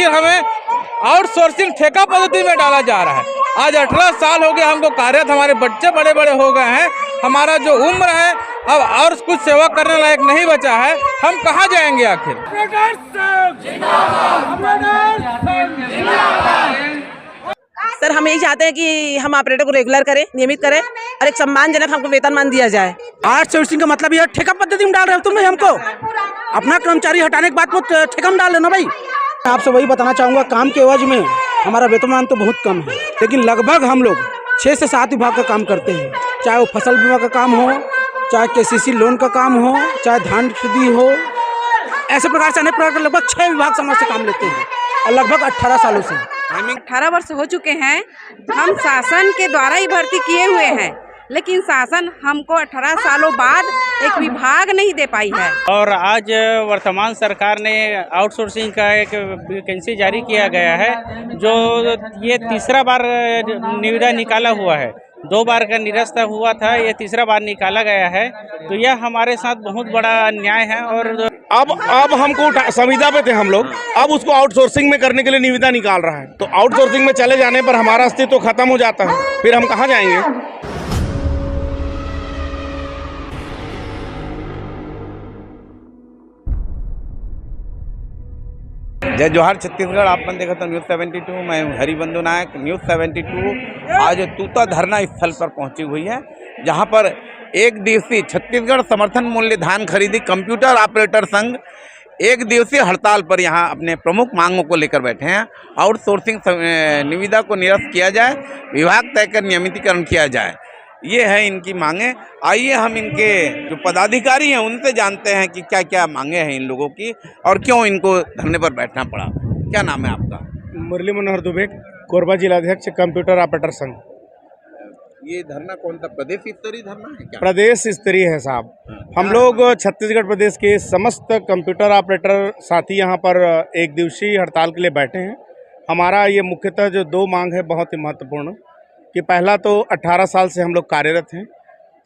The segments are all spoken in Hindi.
आखिर हमें आउटसोर्सिंग ठेका पद्धति में डाला जा रहा है। आज 18 साल हो गए हमको कार्यरत, हमारे बच्चे बड़े बड़े हो गए हैं, हमारा जो उम्र है अब और कुछ सेवा करने लायक नहीं बचा है, हम कहाँ जाएंगे आखिर। सर हम यही चाहते हैं कि हम ऑपरेटर को रेगुलर करें, नियमित करें और एक सम्मानजनक हमको वेतनमान दिया जाए। आउटसोर्सिंग का मतलब यह ठेका पद्धति में डाल रहे हो तुम भाई, हमको अपना कर्मचारी हटाने के बाद को ठेका में डाल लेना भाई। आपसे वही बताना चाहूँगा, काम के एवज में हमारा वेतनमान तो बहुत कम है, लेकिन लगभग हम लोग 6 से 7 विभाग का काम करते हैं, चाहे वो फसल बीमा का काम हो, चाहे KCC लोन का काम हो, चाहे धान खरीदी हो, ऐसे प्रकार से अनेक प्रकार के लगभग 6 विभाग समाज से काम लेते हैं और लगभग 18 सालों से 18 वर्ष हो चुके हैं। हम शासन के द्वारा ही भर्ती किए हुए हैं, लेकिन शासन हमको 18 सालों बाद एक विभाग नहीं दे पाई है। और आज वर्तमान सरकार ने आउटसोर्सिंग का एक वैकेंसी जारी किया गया है, जो ये तीसरा बार निविदा निकाला हुआ है। 2 बार का निरस्त हुआ था, ये तीसरा बार निकाला गया है, तो यह हमारे साथ बहुत बड़ा अन्याय है। और अब हमको संविदा पे थे हम लोग, अब उसको आउटसोर्सिंग में करने के लिए निविदा निकाल रहा है, तो आउटसोर्सिंग में चले जाने पर हमारा अस्तित्व खत्म हो जाता है, फिर हम कहाँ जाएंगे। जय जोहार छत्तीसगढ़। आपने देखा तो न्यूज़ 72, मैं हरिबंधु नायक। न्यूज़ 72 आज तूता धरना स्थल पर पहुंची हुई है, जहां पर एक दिवसीय छत्तीसगढ़ समर्थन मूल्य धान खरीदी कंप्यूटर ऑपरेटर संघ एक दिवसीय हड़ताल पर यहां अपने प्रमुख मांगों को लेकर बैठे हैं। आउटसोर्सिंग निविदा को निरस्त किया जाए, विभाग तय कर नियमितीकरण किया जाए, ये है इनकी मांगे। आइए हम इनके जो पदाधिकारी हैं उनसे जानते हैं कि क्या क्या मांगे हैं इन लोगों की और क्यों इनको धरने पर बैठना पड़ा। क्या नाम है आपका? मुरली मनोहर दुबे, कोरबा जिलाध्यक्ष कंप्यूटर ऑपरेटर संघ। ये धरना कौन सा प्रदेश स्तरीय धरना है क्या? प्रदेश स्तरीय है साहब। हम लोग छत्तीसगढ़ प्रदेश के समस्त कंप्यूटर ऑपरेटर साथी यहाँ पर एक दिवसीय हड़ताल के लिए बैठे हैं। हमारा ये मुख्यतः जो 2 मांग है बहुत ही महत्वपूर्ण, कि पहला तो 18 साल से हम लोग कार्यरत हैं,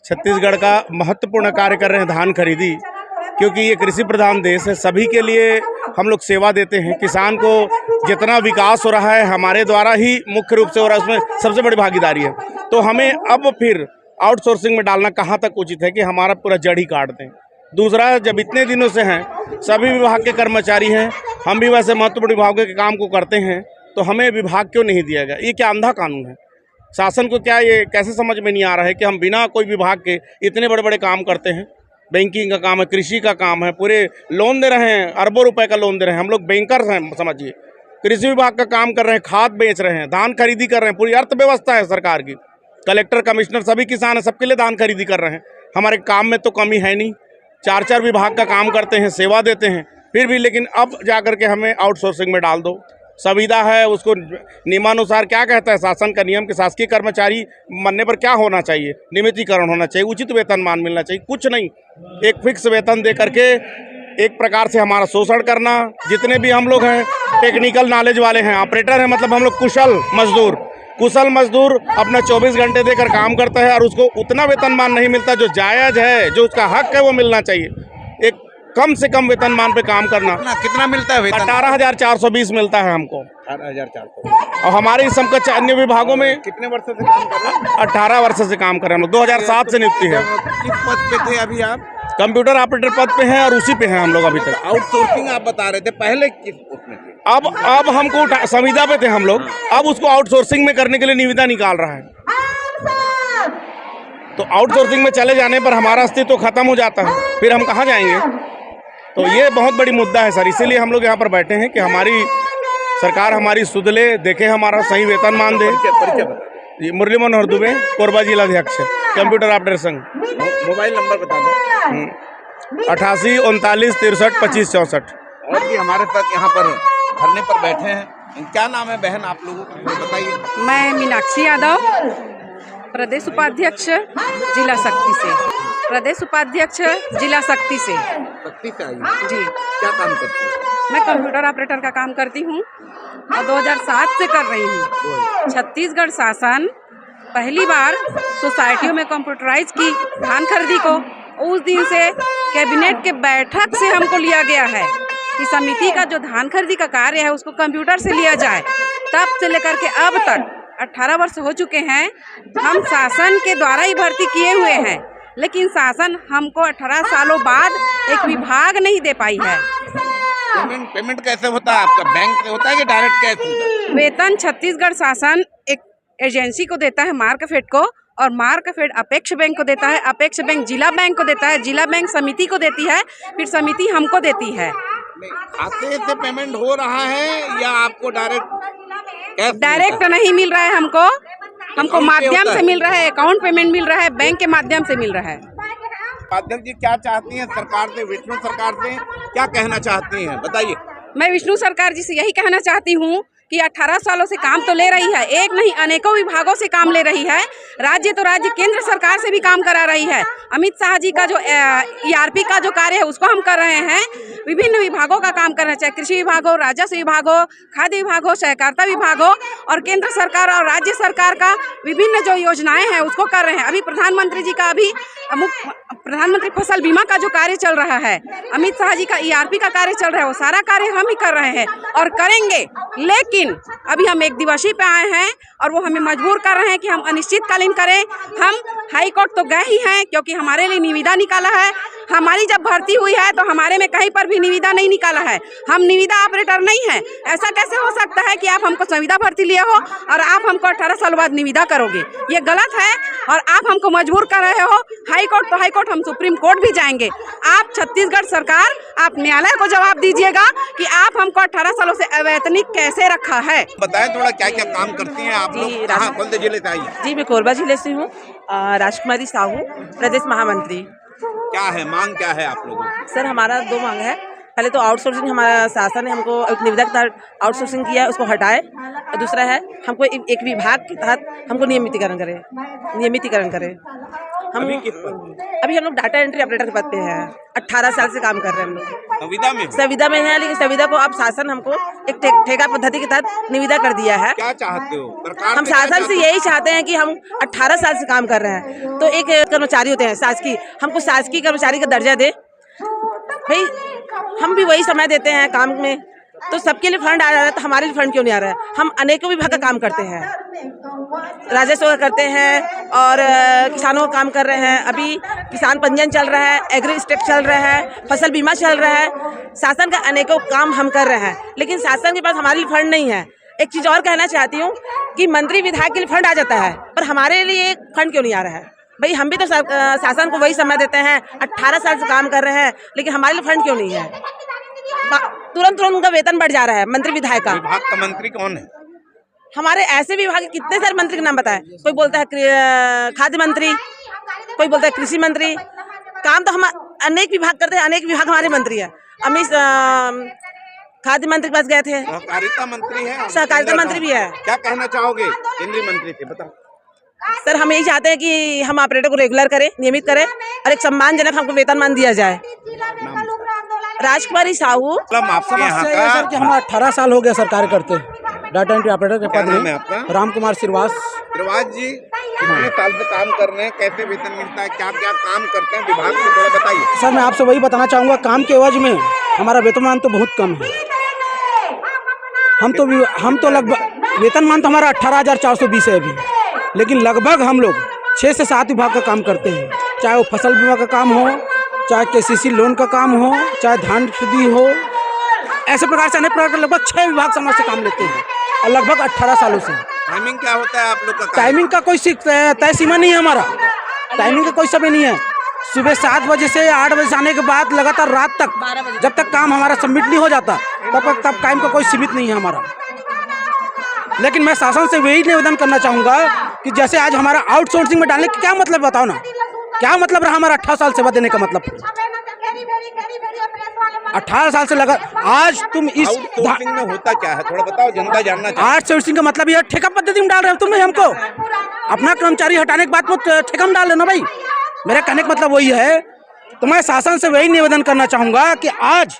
छत्तीसगढ़ का महत्वपूर्ण कार्य कर रहे हैं धान खरीदी, क्योंकि ये कृषि प्रधान देश है, सभी के लिए हम लोग सेवा देते हैं। किसान को जितना विकास हो रहा है हमारे द्वारा ही मुख्य रूप से हो रहा है, उसमें सबसे बड़ी भागीदारी है। तो हमें अब फिर आउटसोर्सिंग में डालना कहाँ तक उचित है कि हमारा पूरा जड़ ही काट दें। दूसरा, जब इतने दिनों से हैं, सभी विभाग के कर्मचारी हैं, हम भी वैसे महत्वपूर्ण विभागों के काम को करते हैं, तो हमें विभाग क्यों नहीं दिया गया? ये क्या अंधा कानून है? शासन को क्या ये कैसे समझ में नहीं आ रहा है कि हम बिना कोई विभाग के इतने बड़े बड़े काम करते हैं? बैंकिंग का काम है, कृषि का काम है, पूरे लोन दे रहे हैं, अरबों रुपए का लोन दे रहे हैं, हम लोग बैंकर्स हैं समझिए। कृषि विभाग का काम कर रहे हैं, खाद बेच रहे हैं, धान खरीदी कर रहे हैं, पूरी अर्थव्यवस्था है सरकार की। कलेक्टर, कमिश्नर सभी किसान हैं, सबके लिए धान खरीदी कर रहे हैं। हमारे काम में तो कमी है नहीं, 4 विभाग का काम करते हैं, सेवा देते हैं, फिर भी लेकिन अब जाकर के हमें आउटसोर्सिंग में डाल दो। संविदा है, उसको नियमानुसार क्या कहता है शासन का नियम, कि शासकीय कर्मचारी बनने पर क्या होना चाहिए? नियमितीकरण होना चाहिए, उचित वेतनमान मिलना चाहिए, कुछ नहीं, एक फिक्स वेतन दे करके एक प्रकार से हमारा शोषण करना। जितने भी हम लोग हैं टेक्निकल नॉलेज वाले हैं, ऑपरेटर हैं, मतलब हम लोग कुशल मजदूर अपना 24 घंटे देकर काम करता है और उसको उतना वेतनमान नहीं मिलता जो जायज़ है, जो उसका हक है वो मिलना चाहिए। एक कम से कम वेतनमान पे काम करना। कितना मिलता है वेतन? 18,420 मिलता है हमको। 18,400। और हमारे समकक्ष अन्य विभागों में कितने वर्षों से काम कर रहे हैं? 18 वर्ष से काम कर रहे हैं हम लोग। 2007 से नियुक्ति है। किस पद पे थे अभी आप? कंप्यूटर ऑपरेटर पद पे हैं और उसी पे हैं हम लोग अभी तक। आउटसोर्सिंग आप बता रहे थे, पहले किस उसमें थे? अब हमको संविदा पे थे हम लोग, अब उसको आउटसोर्सिंग में करने के लिए निविदा निकाल रहा है, तो आउटसोर्सिंग में चले जाने पर हमारा अस्तित्व खत्म हो जाता है, फिर हम कहाँ जाएंगे? तो ये बहुत बड़ी मुद्दा है सर, इसीलिए हम लोग यहाँ पर बैठे हैं कि हमारी सरकार हमारी सुध ले, देखे, हमारा सही वेतनमान दे। जी, मुरली मनोहर दुबे, कोरबा जिलाध्यक्ष, कंप्यूटर ऑपरेटर संघ। मोबाइल नंबर बता दो। 88 39 63 25 64। और भी हमारे साथ यहाँ पर धरने पर बैठे हैं। क्या नाम है बहन आप लोगों का, बताइए। मैं मीनाक्षी यादव, प्रदेश उपाध्यक्ष जिला शक्ति से। प्रदेश उपाध्यक्ष जिला शक्ति से। शक्ति से आई जी। क्या काम करती है? मैं कंप्यूटर ऑपरेटर का काम करती हूँ और 2007 से कर रही हूँ। छत्तीसगढ़ शासन पहली बार सोसाइटियों में कंप्यूटराइज की धान खरीदी को, उस दिन से कैबिनेट के बैठक से हमको लिया गया है कि समिति का जो धान खरीदी का कार्य है उसको कंप्यूटर से लिया जाए। तब से लेकर के अब तक 18 वर्ष हो चुके हैं। हम शासन के द्वारा ही भर्ती किए हुए हैं, लेकिन शासन हमको 18 सालों बाद एक विभाग नहीं दे पाई है। पेमेंट कैसे होता है आपका? बैंक से होता है कि डायरेक्ट कैश होता है? वेतन छत्तीसगढ़ शासन एक एजेंसी को देता है, मार्कफेड को, और मार्कफेड अपेक्ष बैंक को देता है, अपेक्ष बैंक जिला बैंक को देता है, जिला बैंक समिति को देती है, फिर समिति हमको देती है। खाते से पेमेंट हो रहा है या आपको डायरेक्ट? डायरेक्ट नहीं मिल रहा है हमको माध्यम से मिल रहा है, अकाउंट पेमेंट मिल रहा है, बैंक के माध्यम से मिल रहा है। अध्यक्ष जी क्या चाहती हैं सरकार से, विष्णु सरकार से क्या कहना चाहती हैं, बताइए। मैं विष्णु सरकार जी से यही कहना चाहती हूँ कि 18 सालों से काम तो ले रही है, एक नहीं अनेकों विभागों से काम ले रही है। राज्य तो राज्य केंद्र सरकार से भी काम करा रही है। अमित शाह जी का जो ERP का जो कार्य है उसको हम कर रहे हैं। विभिन्न विभागों का काम कर रहे हैं, चाहे कृषि विभाग हो, राजस्व विभाग हो, खाद्य विभाग हो, सहकारिता विभाग हो, और केंद्र सरकार और राज्य सरकार का विभिन्न जो योजनाएं हैं उसको कर रहे हैं। अभी प्रधानमंत्री जी का प्रधानमंत्री फसल बीमा का जो कार्य चल रहा है, अमित शाह जी का ERP का कार्य चल रहा है, वो सारा कार्य हम ही कर रहे हैं और करेंगे। लेकिन अभी हम एक दिवसीय पे आए हैं और वो हमें मजबूर कर रहे हैं कि हम अनिश्चितकालीन करें। हम हाई कोर्ट तो गए ही हैं क्योंकि हमारे लिए निविदा निकाला है। हमारी जब भर्ती हुई है तो हमारे में कहीं पर भी निविदा नहीं निकाला है। हम निविदा ऑपरेटर नहीं हैं। ऐसा कैसे हो सकता है कि आप हमको संविदा भर्ती लिए हो और आप हमको 18 साल बाद निविदा करोगे? ये गलत है और आप हमको मजबूर कर रहे हो। हाई कोर्ट तो हाई कोर्ट, हम सुप्रीम कोर्ट भी जाएंगे। आप छत्तीसगढ़ सरकार, आप न्यायालय को जवाब दीजिएगा कि आप हमको 18 सालों से अवैतनिक कैसे रखा है। बताएं थोड़ा क्या क्या काम करती हैं आप लोग, कहाँ कौन से जिले से आई हैं? जी, मैं कोरबा जिले से हूँ। राजकुमारी साहू, प्रदेश महामंत्री। क्या है मांग, क्या है आप लोगों की? सर हमारा 2 मांग है। पहले तो आउटसोर्सिंग, हमारा शासन ने हमको एक निविदा के तहत आउटसोर्सिंग किया है, उसको हटाए। और दूसरा है हमको एक विभाग के तहत हमको नियमितीकरण करे। अभी हम लोग डाटा एंट्री ऑपरेटर के पद पे हैं। 18 साल से काम कर रहे हैं हम लोग। संविदा में है, लेकिन संविदा को अब शासन हमको एक ठेका पद्धति के तहत निविदा कर दिया है। क्या चाहते हो सरकार? हम शासन से यही चाहते हैं कि हम 18 साल से काम कर रहे हैं, तो एक कर्मचारी होते हैं शासकीय, हमको शासकीय कर्मचारी का दर्जा दे। भाई हम भी वही समय देते हैं काम में, तो सबके लिए फंड आ रहा है, तो हमारे लिए फंड क्यों नहीं आ रहा है? हम अनेकों विभाग का काम करते हैं, राजस्व का करते हैं और किसानों का काम कर रहे हैं। अभी किसान पंजीयन चल रहा है, एग्री स्टेट चल रहा है, फसल बीमा चल रहा है। शासन का अनेकों काम हम कर रहे हैं, लेकिन शासन के पास हमारे लिए फंड नहीं है। एक चीज़ और कहना चाहती हूँ कि मंत्री विधायक के लिए फंड आ जाता है, पर हमारे लिए फंड क्यों नहीं आ रहा है? भाई हम भी तो शासन को वही समय देते हैं, 18 साल से काम कर रहे हैं, लेकिन हमारे लिए फंड क्यों नहीं है? तुरंत उनका वेतन बढ़ जा रहा है मंत्री विधायक का। विभाग का मंत्री कौन है? हमारे ऐसे विभाग के कितने सारे मंत्री के नाम बताए। कोई बोलता है खाद्य मंत्री, कोई बोलता है कृषि मंत्री। काम तो हम अनेक विभाग करते हैं, अनेक विभाग हमारे मंत्री है। अमित खाद्य मंत्री के पास गए थे, सहकारिता मंत्री है, सहकारिता मंत्री भी है। क्या कहना चाहोगे केंद्रीय मंत्री से, बताओ। सर हम यही चाहते हैं कि हम ऑपरेटर को रेगुलर करें, नियमित करें और एक सम्मानजनक हमको वेतनमान दिया जाए। राजकुमारी साहू। आपके यहाँ का सर कि हम 18 साल हो गया सरकार करते, डाटा एंट्री ऑपरेटर के पद में। आपका राम कुमार श्रीवास जी, कितने साल से काम कर रहे हैं, कैसे वेतन मिलता है, क्या क्या काम करते हैं विभाग में, थोड़ा बताइए। सर मैं आपसे वही बताना चाहूँगा, काम के एवज में हमारा वेतनमान तो बहुत कम है। हम तो लगभग वेतनमान तो हमारा 18,420 है अभी, लेकिन लगभग हम लोग 6 से 7 विभाग का काम करते हैं। चाहे वो फसल बीमा का काम हो, चाहे KCC लोन का काम हो, चाहे धान खरीदी हो, ऐसे प्रकार से अनेक प्रकार के लगभग 6 विभाग समाज से काम लेते हैं और लगभग 18 सालों से। टाइमिंग क्या होता है आप लोग का? टाइमिंग का कोई तय सीमा नहीं है हमारा, टाइमिंग का कोई समय नहीं है। सुबह 7 बजे से 8 बजे से आने के बाद लगातार रात तक, जब तक काम हमारा सबमिट नहीं हो जाता तब टाइम का कोई सीमित नहीं है हमारा। लेकिन मैं शासन से वही निवेदन करना चाहूँगा कि जैसे आज हमारा आउटसोर्सिंग में डालने का क्या मतलब, बताओ ना, क्या मतलब रहा हमारा 18 साल सेवा देने का मतलब? 18 साल से लगा। आज तुम इस आउटसोर्सिंग में होता क्या है, थोड़ा बताओ, जनता जानना चाहती है। आउटसोर्सिंग का मतलब यह ठेका पद्धति में डाल रहे हो तुम हमको। अपना कर्मचारी हटाने के बाद में ठेका में डाल लेना भाई। मेरा कहने का मतलब वही है। तो मैं शासन से वही निवेदन करना चाहूँगा कि आज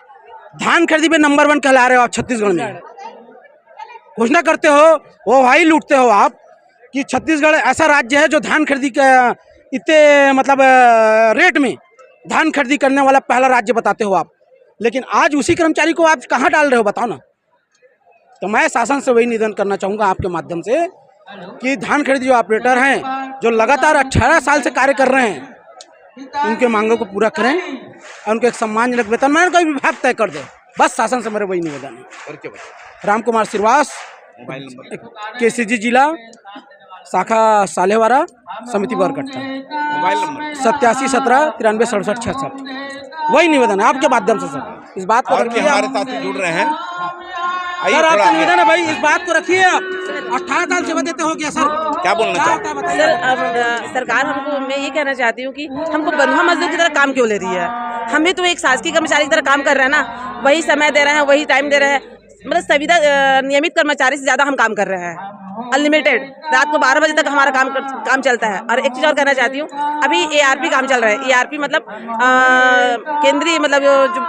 धान खरीदी में नंबर 1 कहला रहे हो आप छत्तीसगढ़ में। घोषणा करते हो, वो भाई लूटते हो आप कि छत्तीसगढ़ ऐसा राज्य है जो धान खरीदी का इतने मतलब रेट में धान खरीदी करने वाला पहला राज्य बताते हो आप। लेकिन आज उसी कर्मचारी को आप कहाँ डाल रहे हो, बताओ ना। तो मैं शासन से वही निवेदन करना चाहूँगा आपके माध्यम से कि धान खरीद जो ऑपरेटर हैं, जो लगातार 18 साल से कार्य कर रहे हैं, उनके मांगों को पूरा करें और उनको एक सम्मानजनक वेतनमान का विभाग तय कर दे। बस शासन से मेरे वही निवेदन है। राम कुमार श्रीवास, KCG जिला शाखा सालेवाड़ा, समिति बरकट्टा, मोबाइल नंबर 8717 9367 वही निवेदन है आपके माध्यम से सर। इस बात को और भी रखिए हमारे आप। साथ जुड़ रहे हैं। सर आपसे निवेदन है भाई, इस बात को रखिए आप। 18 साल सेवा देते हो गया सर, क्या बोलना चाहते हैं? सर अब सरकार हमको, मैं ये कहना चाहती हूँ कि हमको बंधुआ मजदूर की तरह काम क्यों ले रही है। हम भी तो एक शासकीय कर्मचारी की तरह काम कर रहे हैं ना, वही समय दे रहे हैं, वही टाइम दे रहे हैं, मतलब संविदा नियमित कर्मचारी से ज़्यादा हम काम कर रहे हैं। अनलिमिटेड रात को 12 बजे तक हमारा काम चलता है। और एक चीज़ और कहना चाहती हूँ, अभी ARP काम चल रहा है। ARP मतलब केंद्रीय, मतलब जो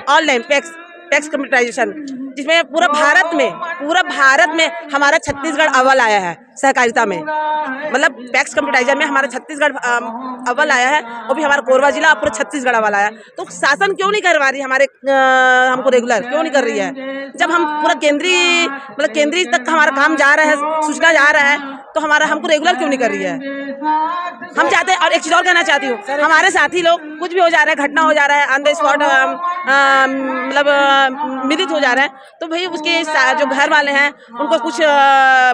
ऑनलाइन टैक्स कंप्यूटराइजेशन, जिसमें पूरा भारत में हमारा छत्तीसगढ़ अव्वल आया है सहकारिता में, मतलब टैक्स कंप्यूटराइजेशन में हमारा छत्तीसगढ़ अव्वल आया है, वो भी हमारा कोरबा जिला पूरा छत्तीसगढ़ अव्वल आया है। तो शासन क्यों नहीं करवा रही हमारे हमको रेगुलर क्यों नहीं कर रही है, जब हम पूरा केंद्रीय तक हमारा काम जा रहा है, सूचना जा रहा है, तो हमको रेगुलर क्यों नहीं कर रही है। हम चाहते हैं। और एक चीज़ और कहना चाहती हूँ, हमारे साथी लोग कुछ भी हो जा रहा है, घटना हो जा रहा है, ऑन द स्पॉट मतलब मृत हो जा रहा है, तो भाई उसके जो घर वाले हैं उनको कुछ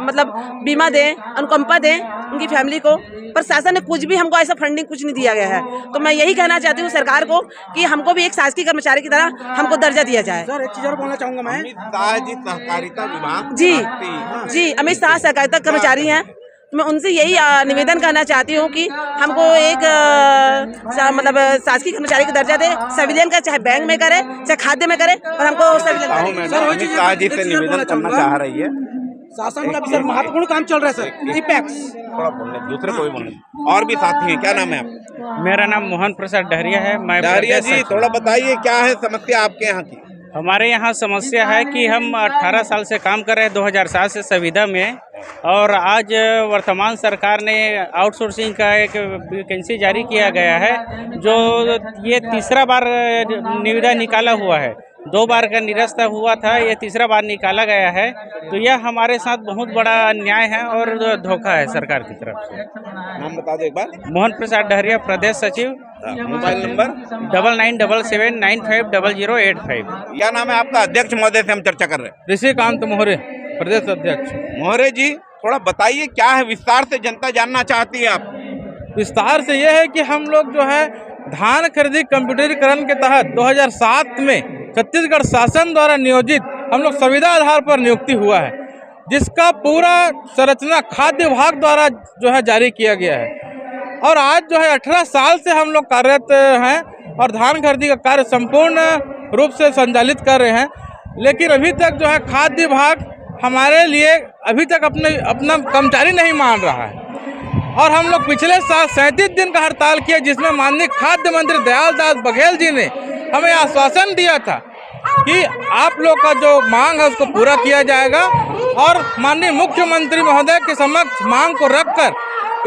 मतलब बीमा दें, अनुकंपा दें उनकी फैमिली को। पर शासन ने कुछ भी हमको ऐसा फंडिंग कुछ नहीं दिया गया है। तो मैं यही कहना चाहती हूँ सरकार को कि हमको भी एक शासकीय कर्मचारी की तरह हमको दर्जा दिया जाए। सर एक चीज़ और बोलना चाहूँगा मैं। अमित शाह जी सहकारिता विभाग जी अमित शाह सहकारिता कर्मचारी हैं। मैं उनसे यही निवेदन करना चाहती हूँ कि हमको एक मतलब शासकीय कर्मचारी का दर्जा दे, सिविलियन का, चाहे बैंक में करे, चाहे खाद्य में करे, और हमको सिविलियन। सर अमित शाह जी से निवेदन करना चाह रही है। शासन का भी सर महत्वपूर्ण काम चल रहा है सर। इपेक्स थोड़ा बोलने, दूसरे कोई बोलने। और भी साथी हैं, क्या नाम है आपका? मेरा नाम मोहन प्रसाद डहरिया है। मैं डहरिया जी, थोड़ा बताइए क्या है समस्या आपके यहाँ की? हमारे यहाँ समस्या है कि हम 18 साल से काम कर रहे हैं, 2007 से संविदा में, और आज वर्तमान सरकार ने आउटसोर्सिंग का एक वैकेंसी जारी किया गया है, जो ये तीसरा बार निविदा निकाला हुआ है। 2 बार का निरस्त हुआ था, ये तीसरा बार निकाला गया है। तो यह हमारे साथ बहुत बड़ा अन्याय है और धोखा है सरकार की तरफ से। नाम बता दो एक बार। मोहन प्रसाद डहरिया, प्रदेश सचिव। Mobile number 9977950085। क्या नाम है आपका? अध्यक्ष महोदय से हम चर्चा कर रहे हैं। ऋषिकांत मोहरे, प्रदेश अध्यक्ष। मोहरे जी, थोड़ा बताइए क्या है, विस्तार से जनता जानना चाहती है आप। विस्तार से यह है कि हम लोग जो है धान खरीदी कंप्यूटरीकरण के तहत 2007 में छत्तीसगढ़ शासन द्वारा नियोजित हम लोग संविदा आधार पर नियुक्ति हुआ है, जिसका पूरा संरचना खाद्य विभाग द्वारा जो है जारी किया गया है। और आज जो है 18 साल से हम लोग कार्यरत हैं और धान खरीदी का कार्य संपूर्ण रूप से संचालित कर रहे हैं। लेकिन अभी तक जो है खाद्य विभाग हमारे लिए अभी तक अपना कर्मचारी नहीं मान रहा है। और हम लोग पिछले साल 37 दिन का हड़ताल किया, जिसमें माननीय खाद्य मंत्री दयाल दास बघेल जी ने हमें आश्वासन दिया था कि आप लोग का जो मांग है उसको पूरा किया जाएगा, और माननीय मुख्यमंत्री महोदय के समक्ष मांग को रखकर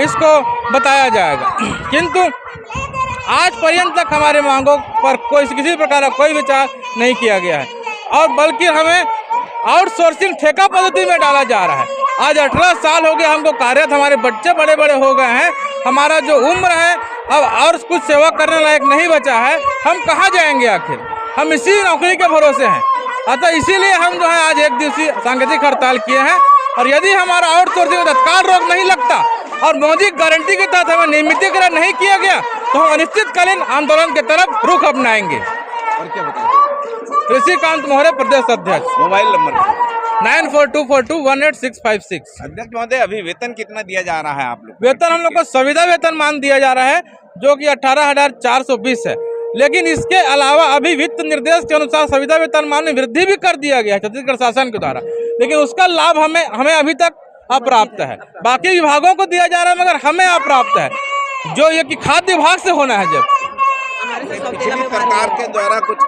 इसको बताया जाएगा। किंतु आज पर्यंत तक हमारे मांगों पर किसी प्रकार का कोई विचार नहीं किया गया है, और बल्कि हमें आउटसोर्सिंग ठेका पद्धति में डाला जा रहा है। आज 18 साल हो गए हमको कार्यरत, हमारे बच्चे बड़े बड़े हो गए हैं, हमारा जो उम्र है अब और कुछ सेवा करने लायक नहीं बचा है। हम कहाँ जाएंगे आखिर? हम इसी नौकरी के भरोसे हैं। अतः इसीलिए हम जो है आज 1 दिवसीय सांकेतिक हड़ताल किए हैं। और यदि हमारा आउटसोर्सिंग में तत्काल रोक नहीं लगता और मोदी गारंटी के तहत हमें नियमितीकरण नहीं किया गया, तो हम अनिश्चितकालीन आंदोलन की तरफ रुख अपनाएंगे। और क्या बताएं? ऋषिकांत मोहरे, प्रदेश अध्यक्ष। Mobile number 9424218656। अध्यक्ष महोदय, अभी वेतन कितना दिया जा रहा है आप लोग? वेतन हम लोग को संविदा वेतन मान दिया जा रहा है, जो कि 18,420 है। लेकिन इसके अलावा अभी वित्त निर्देश के अनुसार संविदा वेतन मान में वृद्धि भी कर दिया गया है छत्तीसगढ़ शासन के द्वारा, लेकिन उसका लाभ हमें अभी तक अप्राप्त है। बाकी विभागों को दिया जा रहा है, मगर हमें अप्राप्त है, जो ये कि खाद्य विभाग से होना है। जब पिछली सरकार के द्वारा कुछ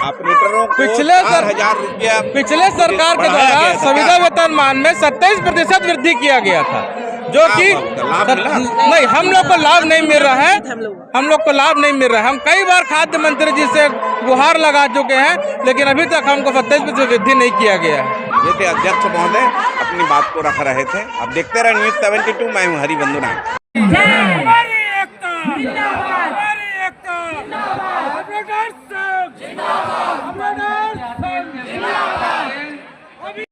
ऑपरेटरों को पिछले 4,000 रुपया पिछले सरकार के द्वारा संविदा वेतन मान में 27% वृद्धि किया गया था, जो कि लाभ मिला? नहीं, हम लोग को लाभ नहीं मिल रहा है, हम लोग को लाभ नहीं मिल रहा है। हम कई बार खाद्य मंत्री जी से गुहार लगा चुके हैं, लेकिन अभी तक हमको 27% वृद्धि नहीं किया गया है। ये थे अध्यक्ष महोदय, अपनी बात को रख रहे थे। अब देखते रहे न्यूज़ 72, मैं हूँ हरिबंधु नायक।